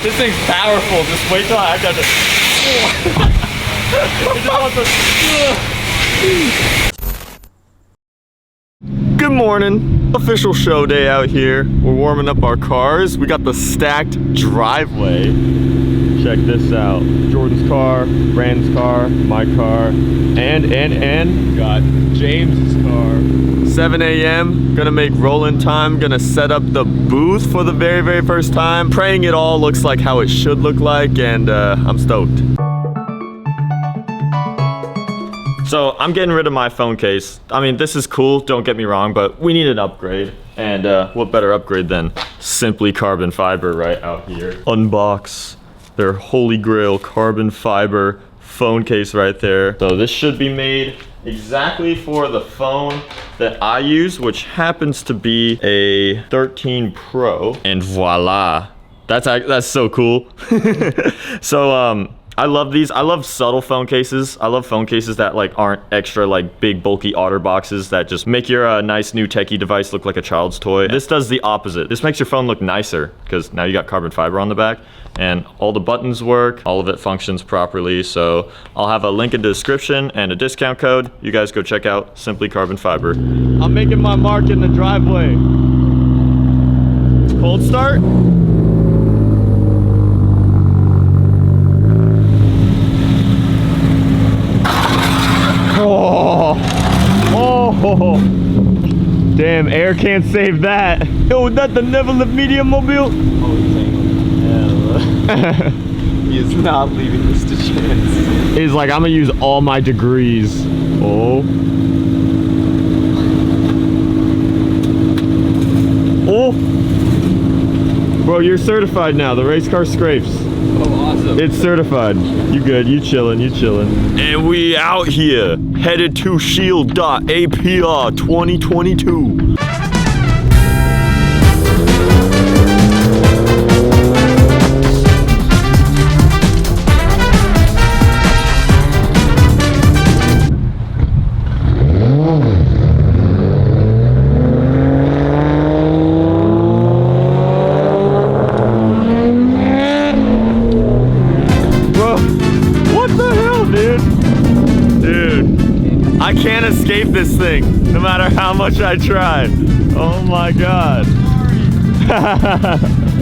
This thing's powerful. Just wait till I got to. It just wants to. Good morning. Official show day out here. We're warming up our cars. We got the stacked driveway. Check this out. Jordan's car, Brandon's car, my car, and got James's car. 7 a.m. Gonna make roll-in time. Gonna set up the booth for the very first time. Praying it all looks like how it should look like, and I'm stoked. So I'm getting rid of my phone case. I mean, this is cool, don't get me wrong, but we need an upgrade. And what better upgrade than Simply Carbon Fiber right out here. Unbox their holy grail carbon fiber phone case right there. So this should be made exactly for the phone that I use, which happens to be a 13 Pro. And voila, that's so cool. So I love these. I love subtle phone cases. I love phone cases that like aren't extra like big bulky otter boxes that just make your nice new techie device look like a child's toy. This does the opposite. This makes your phone look nicer because now you got carbon fiber on the back and all the buttons work. All of it functions properly. So I'll have a link in the description and a discount code. You guys go check out Simply Carbon Fiber. I'm making my mark in the driveway. Cold start. Oh, damn, air can't save that. Yo, is that the Never Live Medium mobile? Oh, hell. He is not leaving this to chance. He's like, I'm gonna use all my degrees. Oh. Oh. Bro, you're certified now. The race car scrapes. Oh, awesome. It's certified. You good, you chillin', you chillin'. And we out here, headed to Shield.APR 2022. I can't escape this thing, no matter how much I try. Oh my god.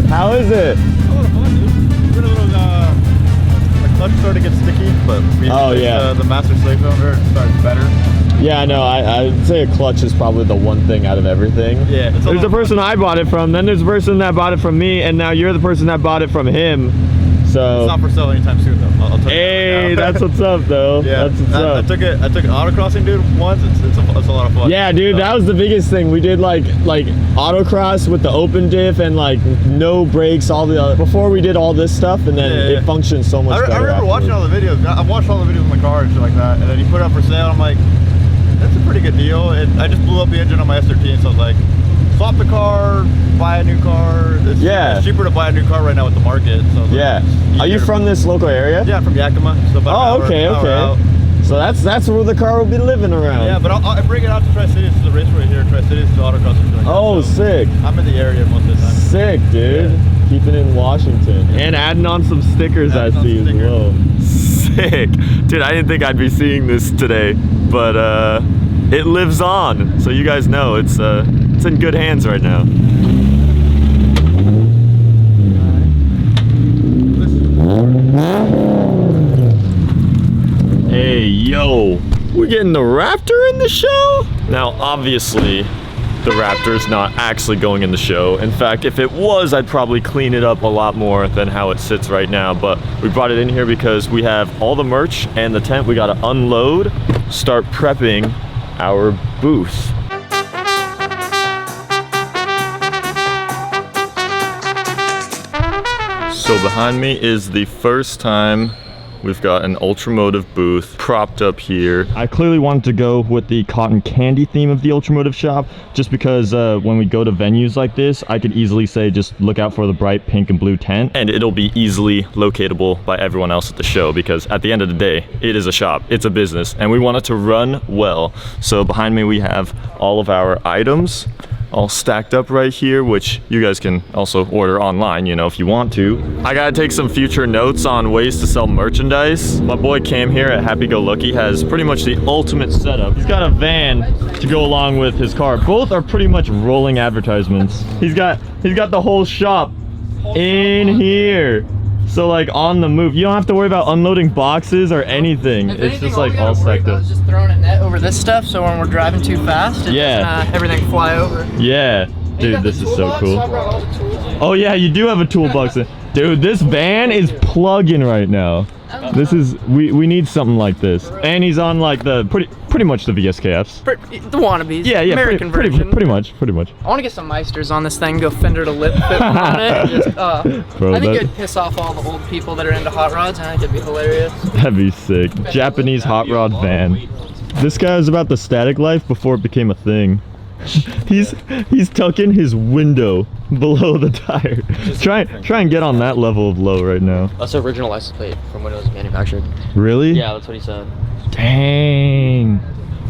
How is it? A little fun, dude. We're a little, the clutch started to get sticky, but the master slave cylinder starts better. Yeah, I know. I'd say a clutch is probably the one thing out of everything. Yeah. There's the person I bought it from, then there's the person that bought it from me, and now you're the person that bought it from him. So it's not for sale anytime soon, though. I'll tell you hey, right that's what's up, though. Yeah, that's what's up. I took it autocrossing, dude, once. It's a lot of fun. Yeah, dude, that was the biggest thing. We did like autocross with the open diff and like no brakes, all the other, before we did all this stuff, and then it functioned so much better. I remember watching all the videos. I've watched all the videos in my car and shit like that, and then you put it up for sale. I'm like, that's a pretty good deal. And I just blew up the engine on my S13, so I was like, swap the car, buy a new car. It's cheaper to buy a new car right now with the market. So Are you from this local area? Yeah, from Yakima. So about okay. So that's where the car will be living around. Yeah, but I bring it out to Tri-Cities to the race right here, Tri-Cities to autocross. Like so sick. I'm in the area most of the time. Sick, dude. Yeah. Keeping it in Washington. Yeah. And adding on some stickers I see as well. Sick. Dude, I didn't think I'd be seeing this today, but it lives on. So you guys know it's in good hands right now. Hey, yo, we're getting the Raptor in the show? Now, obviously, the Raptor's not actually going in the show. In fact, if it was, I'd probably clean it up a lot more than how it sits right now. But we brought it in here because we have all the merch and the tent we gotta unload, start prepping our booth. So behind me is the first time we've got an UltraMotive booth propped up here. I clearly wanted to go with the cotton candy theme of the UltraMotive shop, just because when we go to venues like this, I could easily say just look out for the bright pink and blue tent, and it'll be easily locatable by everyone else at the show, because at the end of the day, it is a shop, it's a business, and we want it to run well. So behind me we have all of our items. all stacked up right here, which you guys can also order online, you know, if you want to. I gotta take some future notes on ways to sell merchandise. My boy Cam here at Happy Go Lucky has pretty much the ultimate setup. He's got a van to go along with his car. Both are pretty much rolling advertisements. He's got the whole shop in here. So like on the move, you don't have to worry about unloading boxes or anything. It's just like all stacked up. Just throwing a net over this stuff, so when we're driving too fast, it doesn't, everything fly over. Yeah, dude, this is so cool. Oh yeah, you do have a toolbox. Dude, this van is plugging right now. This is we need something like this. And he's on like the pretty much the VSKFs. The wannabes. Yeah, American version. Pretty much. I want to get some Meisters on this thing, go fender to lip fit on it. Just, Bro, I think it'd piss off all the old people that are into hot rods, and I think it'd be hilarious. That'd be sick. Japanese hot rod van. This guy was about the static life before it became a thing. He's tucking his window below the tire. Try and get on that level of low right now. That's the original license plate from when it was manufactured. Really? Yeah, that's what he said. Dang.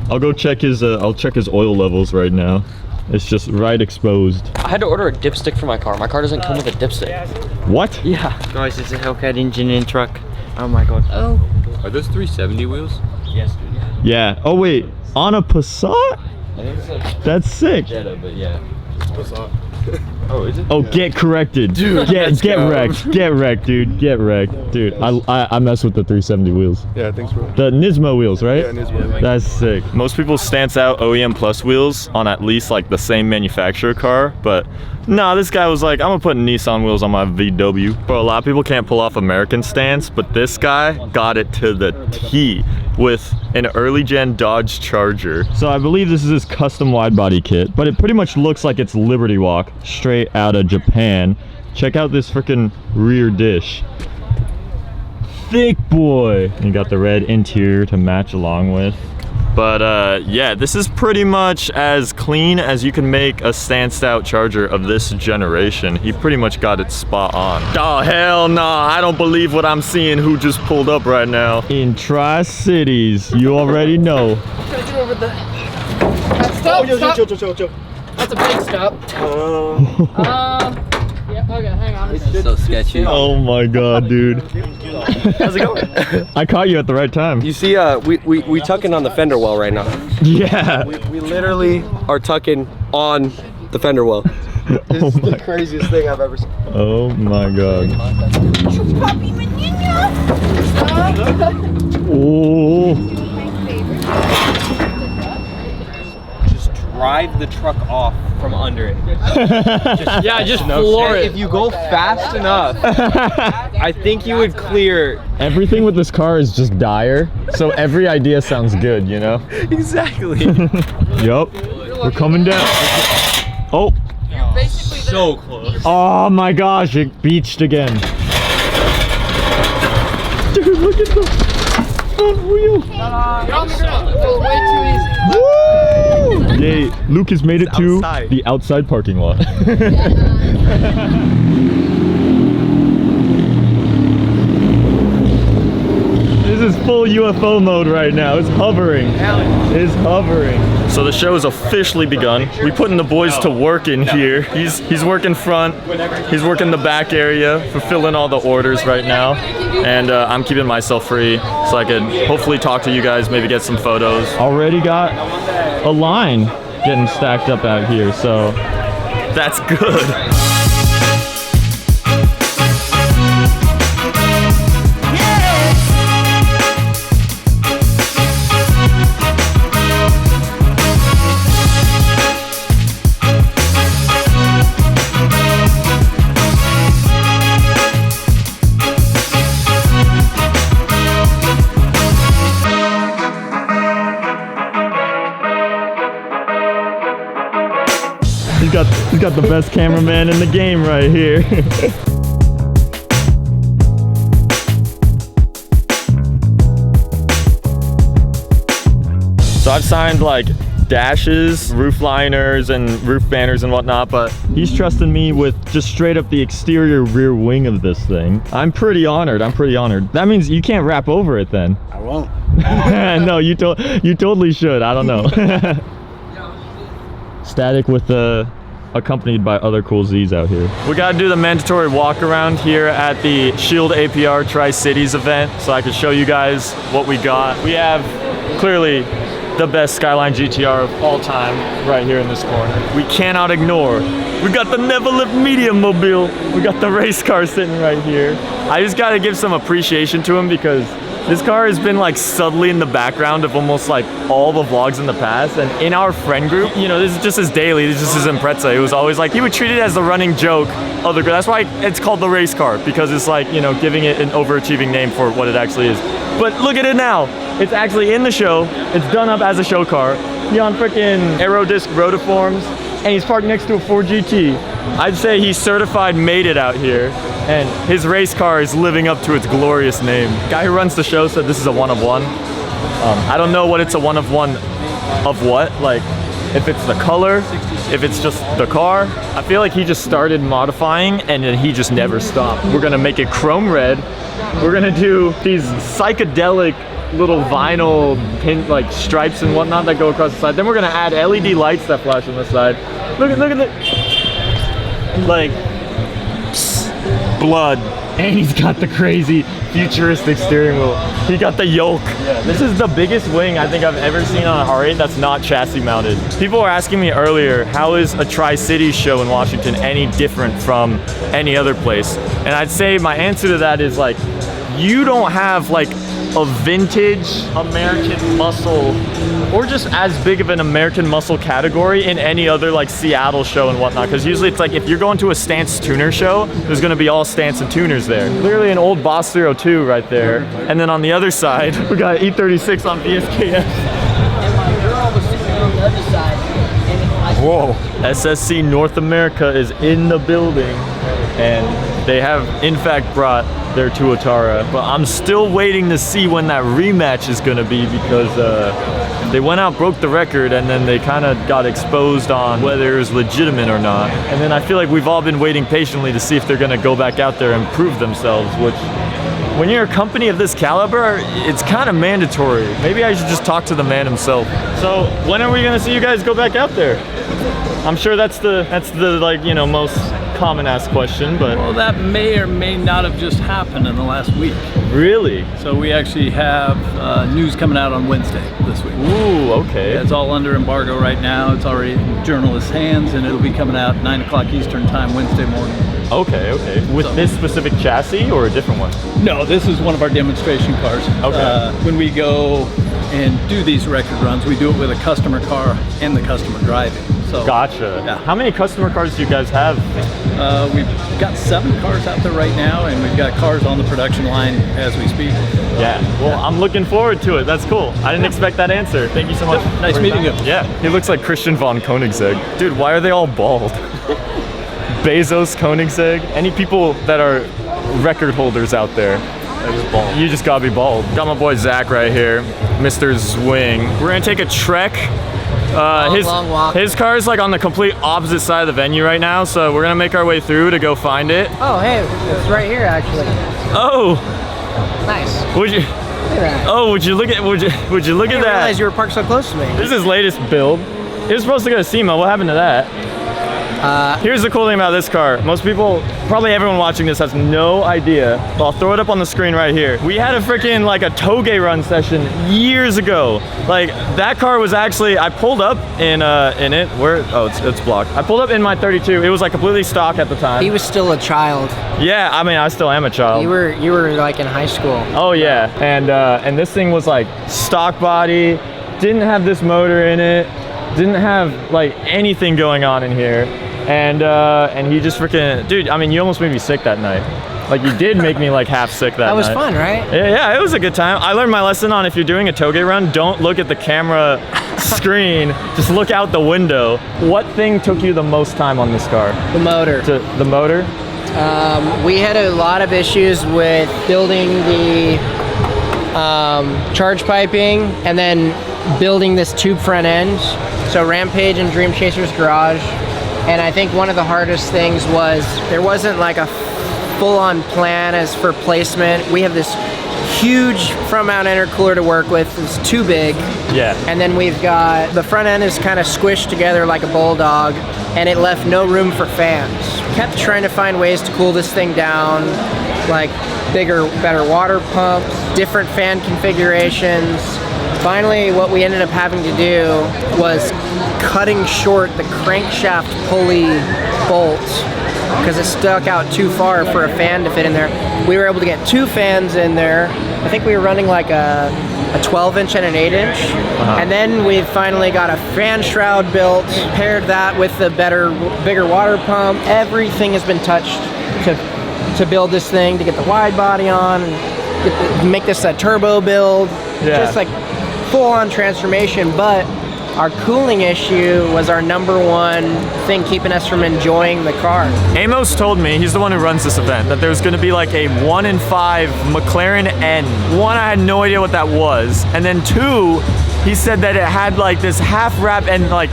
I'll go check his I'll check his oil levels right now. It's just right exposed. I had to order a dipstick for my car. My car doesn't come with a dipstick. What? Yeah. Guys, it's a Hellcat engine in truck. Oh my god. Oh. Are those 370 wheels? Yes, dude. Yeah. Oh wait, on a Passat? I think it's a That's sick. Jetta, but yeah. Oh, is it? Oh, get corrected. Dude, get wrecked. Get wrecked, dude. Get wrecked. Dude, I mess with the 370 wheels. Yeah, thanks, bro. The Nismo wheels, right? Yeah, Nismo. That's sick. Most people stance out OEM Plus wheels on at least like the same manufacturer car, but nah, this guy was like, I'm gonna put Nissan wheels on my VW. Bro, a lot of people can't pull off American stance, but this guy got it to the T with an early gen Dodge Charger. So I believe this is his custom wide body kit, but it pretty much looks like it's Liberty Walk straight out of Japan. Check out this freaking rear dish. Thick boy. And you got the red interior to match along with. But yeah, this is pretty much as clean as you can make a stanced out Charger of this generation. He pretty much got it spot on. Oh hell nah, I don't believe what I'm seeing who just pulled up right now. In Tri-Cities, you already know. Gotta get over the... Stop, stop. That's a big stop. Yeah, okay, hang on. It's so sketchy. Oh my god, dude. How's it going? I caught you at the right time. You see, we tucking on the fender well right now. Yeah. We literally are tucking on the fender well. This is the craziest thing I've ever seen. Oh my god. Oh. Drive the truck off from under it. Just floor it. If you go fast enough, I think you would clear. Everything with this car is just dire, so every idea sounds good, you know? Exactly. Yup. We're coming down. Oh. You're basically So close. Oh my gosh, it beached again. Dude, look at the front wheel. You're on the ground. It was way too easy. Woo! Yay, Luke has made it to outside. the outside parking lot. This is full UFO mode right now. It's hovering. It's hovering. So the show has officially begun. We putting the boys to work in here. He's working front. He's working the back area, fulfilling all the orders right now. And I'm keeping myself free so I could hopefully talk to you guys, maybe get some photos. Already got a line getting stacked up out here, so that's good. He's got the best cameraman in the game right here. So I've signed like dashes, roof liners, and roof banners and whatnot, but he's trusting me with just straight up the exterior rear wing of this thing. I'm pretty honored. That means you can't wrap over it then. I won't. No, you totally should. I don't know. Static with the accompanied by other cool Z's out here. We gotta do the mandatory walk around here at the Shield APR Tri-Cities event so I can show you guys what we got. We have clearly the best Skyline GT-R of all time right here in this corner. We cannot ignore. We got the Never Lift Medium Mobile. We got the race car sitting right here. I just gotta give some appreciation to him because this car has been like subtly in the background of almost like all the vlogs in the past, and in our friend group, you know, this is just his daily, this is just his impreza. It was always like, he would treat it as the running joke of the car. That's why it's called the race car, because it's like, you know, giving it an overachieving name for what it actually is. But look at it now. It's actually in the show. It's done up as a show car. He on freaking Aerodisc rotiforms, and he's parked next to a Ford GT. I'd say he's certified made it out here, and his race car is living up to its glorious name. Guy who runs the show said this is a one of one. I don't know what it's a one of one of what, like if it's the color, if it's just the car. I feel like he just started modifying and then he just never stopped. We're gonna make it chrome red. We're gonna do these psychedelic little vinyl pin like stripes and whatnot that go across the side. Then we're gonna add LED lights that flash on the side. Look at the like blood, and he's got the crazy futuristic steering wheel. He got the yoke. Yeah, this is the biggest wing I think I've ever seen on an R8 that's not chassis mounted. People were asking me earlier, how is a Tri-Cities show in Washington any different from any other place? And I'd say my answer to that is like, you don't have like a vintage American muscle or just as big of an American muscle category in any other like Seattle show and whatnot, because usually it's like if you're going to a Stance tuner show, there's going to be all Stance and tuners there. Clearly an old Boss 302 right there, and then on the other side we got E36 on VSKS. And my girl was sitting on the other side. And Whoa. SSC North America is in the building, and they have in fact brought their Tuatara, but I'm still waiting to see when that rematch is gonna be, because they went out, broke the record, and then they kind of got exposed on whether it was legitimate or not. And then I feel like we've all been waiting patiently to see if they're gonna go back out there and prove themselves, which when you're a company of this caliber, it's kind of mandatory. Maybe I should just talk to the man himself. So when are we gonna see you guys go back out there? I'm sure that's the like, you know, most common asked question, but well, that may or may not have just happened in the last week. Really? So we actually have news coming out on Wednesday this week. Ooh, okay. Yeah, it's all under embargo right now. It's already in journalists' hands, and it'll be coming out 9 o'clock Eastern time Wednesday morning. Okay, okay. With this specific chassis or a different one? No, this is one of our demonstration cars. Okay. When we go and do these record runs, we do it with a customer car and the customer driving. So, gotcha. Yeah. How many customer cars do you guys have? We've got 7 cars out there right now, and we've got cars on the production line as we speak. Yeah, well, I'm looking forward to it. That's cool. I didn't expect that answer. Thank you so much. Nice meeting you. Yeah, he looks like Christian von Koenigsegg. Dude, why are they all bald? Bezos, Koenigsegg, any people that are record holders out there, bald. You just gotta be bald. Got my boy Zach right here, Mr. Zwing. We're gonna take a trek. long walk. His car is like on the complete opposite side of the venue right now, so we're gonna make our way through to go find it. oh, hey, it's right here actually. Oh, Nice. would you? Look at that. Oh, would you look at? Would you I look didn't at that? realize you were parked so close to me. This is his latest build. He was supposed to go to SEMA. What happened to that? Here's the cool thing about this car. Most people, probably everyone watching this has no idea, but I'll throw it up on the screen right here. We had a freaking like a toge run session years ago. Like that car was actually, I pulled up in it, where, oh, it's blocked. I pulled up in my 32. It was like completely stock at the time. He was still a child. Yeah, I mean, I still am a child. You were like in high school. Oh yeah, and this thing was like stock body, didn't have this motor in it, didn't have like anything going on in here, and he just freaking, dude, I mean, you almost made me sick that night. Like you did make me like half sick that night. That was fun, right? Yeah, it was a good time. I learned my lesson on if you're doing a toge run, don't look at the camera screen, just look out the window. What thing took you the most time on this car? The motor. The motor? We had a lot of issues with building the charge piping and then building this tube front end. So Rampage and Dream Chaser's garage. And I think one of the hardest things was there wasn't like a full-on plan as for placement. We have this huge front mount intercooler to work with. It's too big. Yeah. And then we've got, the front end is kind of squished together like a bulldog, and it left no room for fans. Kept trying to find ways to cool this thing down, like bigger, better water pumps, different fan configurations. Finally, what we ended up having to do was cutting short the crankshaft pulley bolt because it stuck out too far for a fan to fit in there. We were able to get 2 fans in there. I think we were running like a 12-inch and an 8-inch. And then we finally got a fan shroud built, paired that with the bigger water pump. Everything has been touched to build this thing, to get the wide body on, make this a turbo build. Just like full-on transformation, but our cooling issue was our #1 thing keeping us from enjoying the car. Amos told me, he's the one who runs this event, that there's gonna be like a 1 in 5 McLaren N. 1, I had no idea what that was. And then 2, he said that it had like this half wrap and like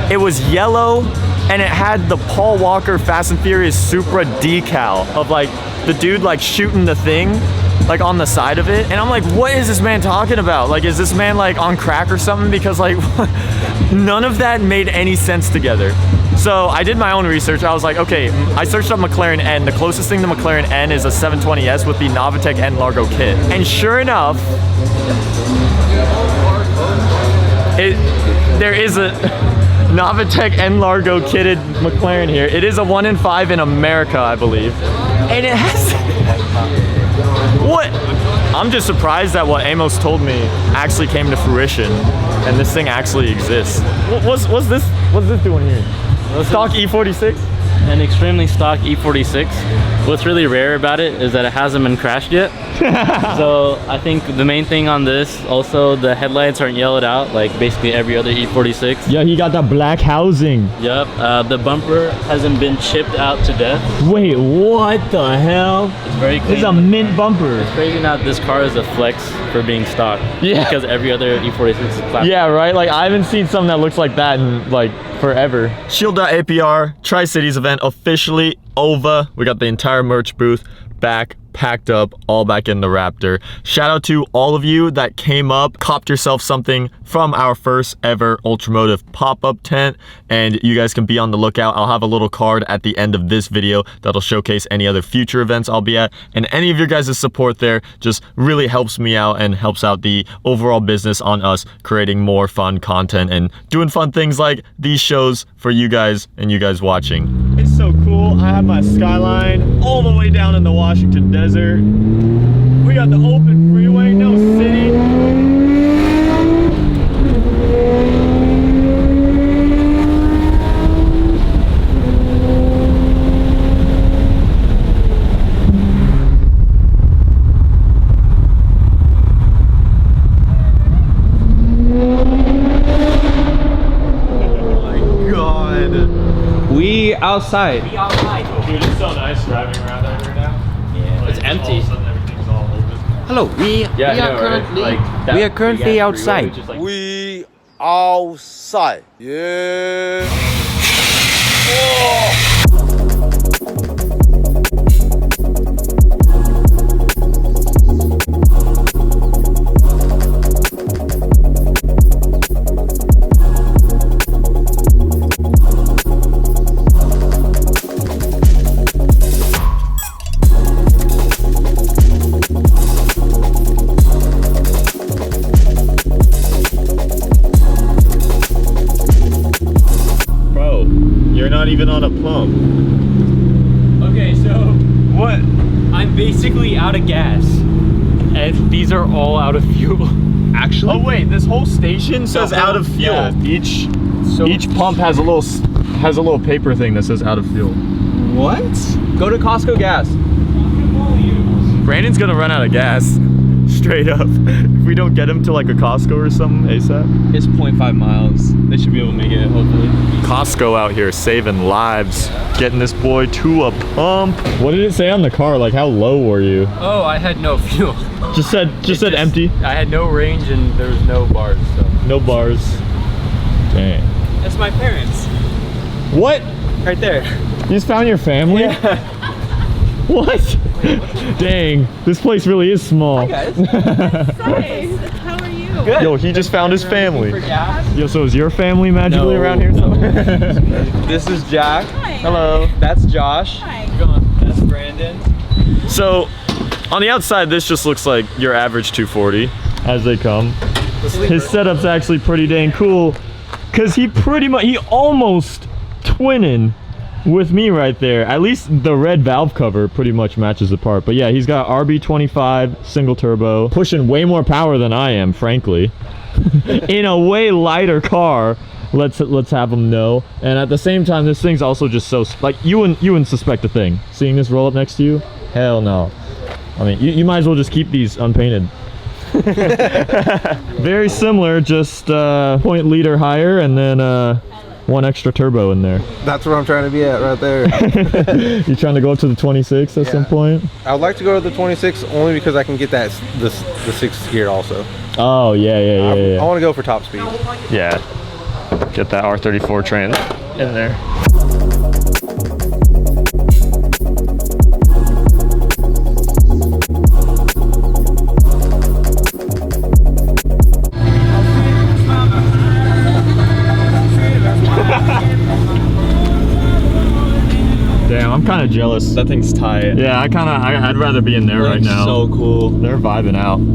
it was yellow and it had the Paul Walker Fast and Furious Supra decal of like the dude like shooting the thing like on the side of it, and I'm like, what is this man talking about? Like, is this man like on crack or something? Because like none of that made any sense together. So I did my own research. I was like, okay, I searched up McLaren N. The closest thing to McLaren N is a 720S with the Novitec N Largo kit, and sure enough, there is a Novitec N Largo kitted McLaren here. It is a 1 in 5 in America, I believe, and it has. What? I'm just surprised that what Amos told me actually came to fruition, and this thing actually exists. What's this doing here? Stock E46? An extremely stock E46. What's really rare about it is that it hasn't been crashed yet. So I think the main thing on this, also the headlights aren't yellowed out like basically every other E46. Yeah, he got that black housing. Yep, the bumper hasn't been chipped out to death. Wait, what the hell? It's very clean. This is a mint bumper. It's crazy that this car is a flex for being stock. Yeah. Because every other E46 is plastic. Yeah, right? Like I haven't seen something that looks like that in like forever. Shield.APR Tri-Cities event officially over. We got the entire merch booth back, packed up, all back in the Raptor. Shout out to all of you that came up, copped yourself something from our first ever UltraMotive pop-up tent, and you guys can be on the lookout. I'll have a little card at the end of this video that'll showcase any other future events I'll be at, and any of your guys' support there just really helps me out and helps out the overall business on us creating more fun content and doing fun things like these shows for you guys and you guys watching. It's so cool. I have my Skyline all the way down in the Washington desert. We got the open freeway, no city. We outside. Dude, it's so nice driving around out here now. Yeah, it's empty. All of a sudden, everything's all open. Hello, we are currently outside. We outside. Yeah. Not even on a pump. Okay, so what? I'm basically out of gas, and these are all out of fuel. Actually? Oh wait, this whole station says out of fuel. Yeah, each pump has a little paper thing that says out of fuel. What? Go to Costco gas. Brandon's gonna run out of gas. Straight up. If we don't get him to like a Costco or something ASAP. It's 0.5 miles. They should be able to make it, hopefully. Costco out here saving lives. Getting this boy to a pump. What did it say on the car? Like how low were you? Oh, I had no fuel. Just said empty. I had no range and there was no bars. So. No bars. Dang. That's my parents. What? Right there. You just found your family? Yeah. What? Dang, this place really is small. Nice. How are you? Good. Yo, he just found his family. Yo, so is your family magically around here somewhere? This is Jack. Hi. Hello. That's Josh. Hi. That's Brandon. So, on the outside, this just looks like your average 240 as they come. His setup's actually pretty dang cool, cause he almost twinning with me right there. At least the red valve cover pretty much matches the part. But yeah, he's got RB25 single turbo, pushing way more power than I am, frankly, in a way lighter car. Let's have him know. And at the same time, this thing's also just so like you wouldn't suspect a thing seeing this roll up next to you. Hell no. I mean, you might as well just keep these unpainted. Very similar, just 0.1 liter higher, and then 1 extra turbo in there. That's where I'm trying to be at right there. You trying to go up to the 26 at some point? I would like to go to the 26 only because I can get the 6th gear also. Oh yeah. I want to go for top speed. Yeah. Get that R34 trans in there. Damn, I'm kind of jealous. That thing's tight. Yeah, I'd rather be in there right now. So cool. They're vibing out.